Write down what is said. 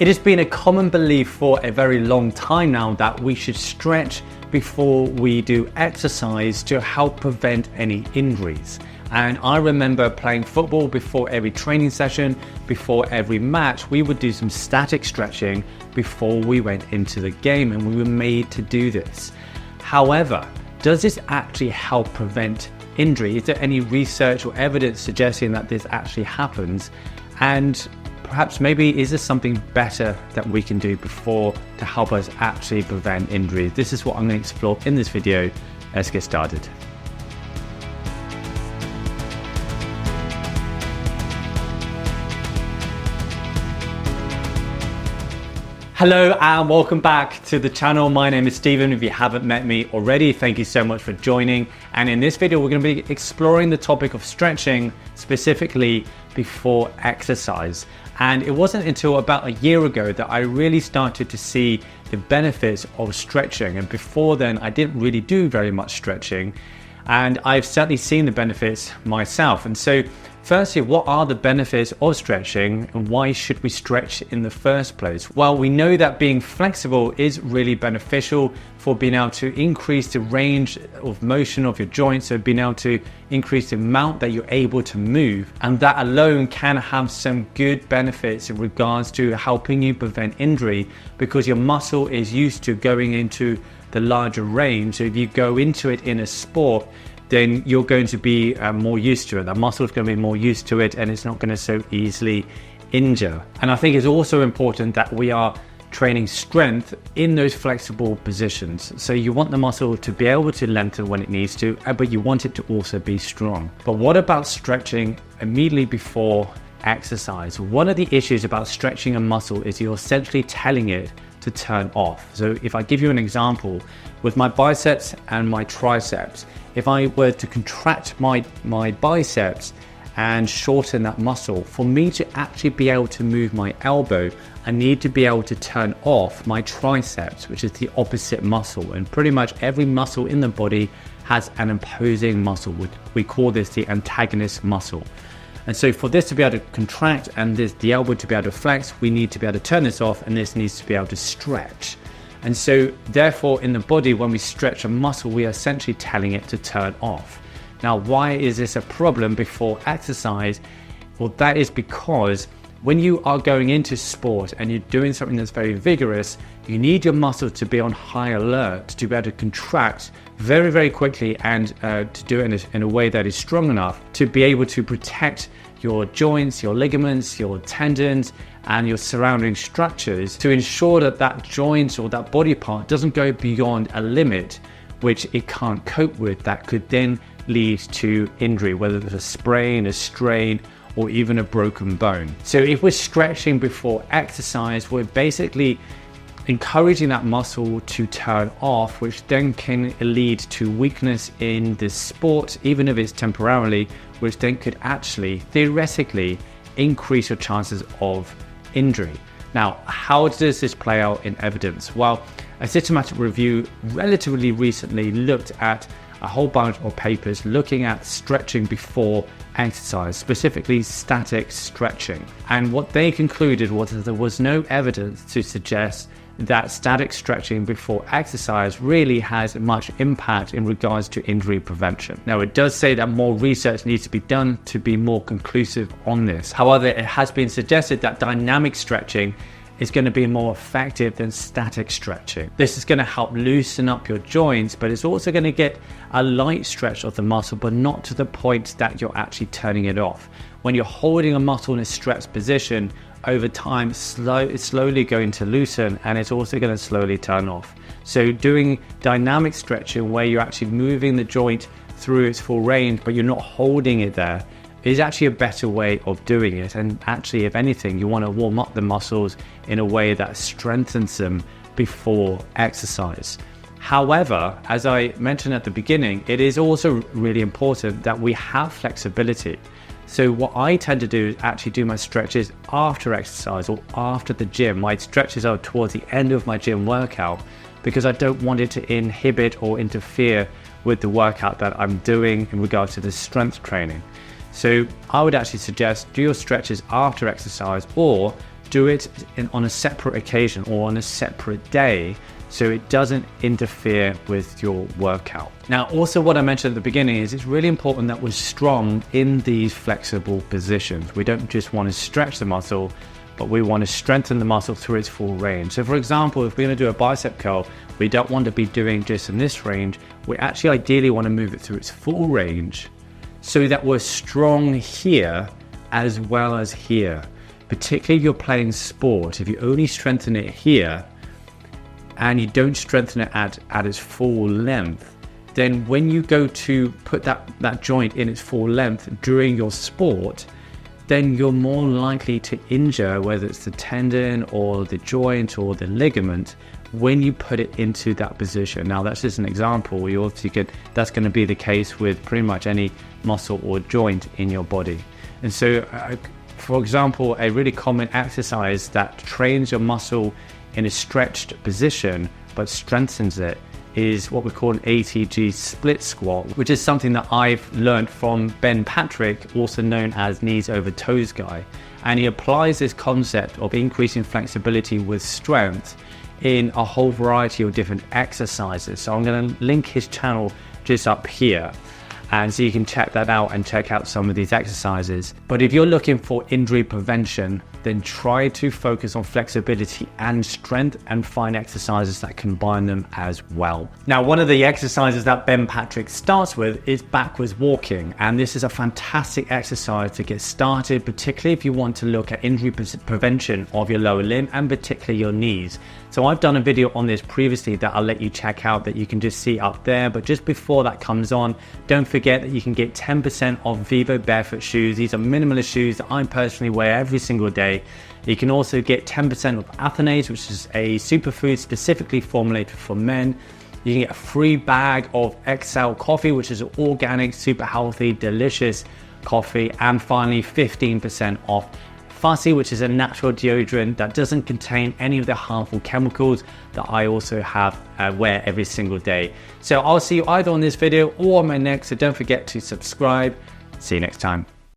It has been a common belief for a very long time now that we should stretch before we do exercise to help prevent any injuries. And I remember playing football before every training session, before every match, we would do some static stretching before we went into the game, and we were made to do this. However, does this actually help prevent injury? Is there any research or evidence suggesting that this actually happens? And perhaps maybe is there something better that we can do before to help us actually prevent injuries? This is what I'm going to explore in this video. Let's get started. Hello and welcome back to the channel. My name is Steven. If you haven't met me already, thank you so much for joining. And in this video, we're going to be exploring the topic of stretching, specifically before exercise. And it wasn't until about a year ago that I really started to see the benefits of stretching. And before then, I didn't really do very much stretching. And I've certainly seen the benefits myself. And so firstly, what are the benefits of stretching and why should we stretch in the first place? Well, we know that being flexible is really beneficial for being able to increase the range of motion of your joints, so being able to increase the amount that you're able to move. And that alone can have some good benefits in regards to helping you prevent injury because your muscle is used to going into the larger range. So if you go into it in a sport, then you're going to be more used to it. The muscle is going to be more used to it and it's not going to so easily injure. And I think it's also important that we are training strength in those flexible positions. So you want the muscle to be able to lengthen when it needs to, but you want it to also be strong. But what about stretching immediately before exercise? One of the issues about stretching a muscle is you're essentially telling it to turn off. So if I give you an example, with my biceps and my triceps, if I were to contract my biceps and shorten that muscle, for me to actually be able to move my elbow, I need to be able to turn off my triceps, which is the opposite muscle. And pretty much every muscle in the body has an opposing muscle. We call this the antagonist muscle. And so for this to be able to contract and the elbow to be able to flex, we need to be able to turn this off and this needs to be able to stretch. And so therefore in the body, when we stretch a muscle, we are essentially telling it to turn off. Now, why is this a problem before exercise? Well, that is because when you are going into sport and you're doing something that's very vigorous, you need your muscles to be on high alert to be able to contract very, very quickly and to do it in a way that is strong enough to be able to protect your joints, your ligaments, your tendons, and your surrounding structures to ensure that that joint or that body part doesn't go beyond a limit which it can't cope with, that could then lead to injury, whether it's a sprain, a strain, or even a broken bone. So if we're stretching before exercise, we're basically encouraging that muscle to turn off, which then can lead to weakness in the sport, even if it's temporarily, which then could actually theoretically increase your chances of injury. Now, how does this play out in evidence? Well, a systematic review relatively recently looked at a whole bunch of papers looking at stretching before exercise, specifically static stretching. And what they concluded was that there was no evidence to suggest that static stretching before exercise really has much impact in regards to injury prevention. Now, it does say that more research needs to be done to be more conclusive on this. However, it has been suggested that dynamic stretching is going to be more effective than static stretching. This is going to help loosen up your joints, but it's also going to get a light stretch of the muscle, but not to the point that you're actually turning it off. When you're holding a muscle in a stretched position, over time, it's slowly going to loosen and it's also going to slowly turn off. So doing dynamic stretching where you're actually moving the joint through its full range, but you're not holding it there, is actually a better way of doing it. And actually, if anything, you want to warm up the muscles in a way that strengthens them before exercise. However, as I mentioned at the beginning, it is also really important that we have flexibility. So what I tend to do is actually do my stretches after exercise or after the gym. My stretches are towards the end of my gym workout because I don't want it to inhibit or interfere with the workout that I'm doing in regards to the strength training. So I would actually suggest do your stretches after exercise or do it on a separate occasion or on a separate day, so it doesn't interfere with your workout. Now, also what I mentioned at the beginning is it's really important that we're strong in these flexible positions. We don't just want to stretch the muscle, but we want to strengthen the muscle through its full range. So for example, if we're going to do a bicep curl, we don't want to be doing just in this range. We actually ideally want to move it through its full range so that we're strong here as well as here. Particularly if you're playing sport, if you only strengthen it here and you don't strengthen it at its full length, then when you go to put that joint in its full length during your sport, then you're more likely to injure, whether it's the tendon or the joint or the ligament, when you put it into that position. Now, that's just an example. You obviously that's going to be the case with pretty much any muscle or joint in your body. And so, for example, a really common exercise that trains your muscle in a stretched position but strengthens it is what we call an ATG split squat, which is something that I've learned from Ben Patrick, also known as knees over toes guy. And he applies this concept of increasing flexibility with strength in a whole variety of different exercises. So I'm going to link his channel just up here, and so you can check that out and check out some of these exercises. But if you're looking for injury prevention, then try to focus on flexibility and strength and find exercises that combine them as well. Now, one of the exercises that Ben Patrick starts with is backwards walking. And this is a fantastic exercise to get started, particularly if you want to look at injury prevention of your lower limb and particularly your knees. So I've done a video on this previously that I'll let you check out, that you can just see up there. But just before that comes on, don't forget that you can get 10% off Vivo barefoot shoes. These are minimalist shoes that I personally wear every single day. You can also get 10% off Athenaise, which is a superfood specifically formulated for men. You can get a free bag of XL coffee, which is an organic, super healthy, delicious coffee. And finally, 15% off Fussy, which is a natural deodorant that doesn't contain any of the harmful chemicals that I also wear every single day. So I'll see you either on this video or on my next, so don't forget to subscribe. See you next time.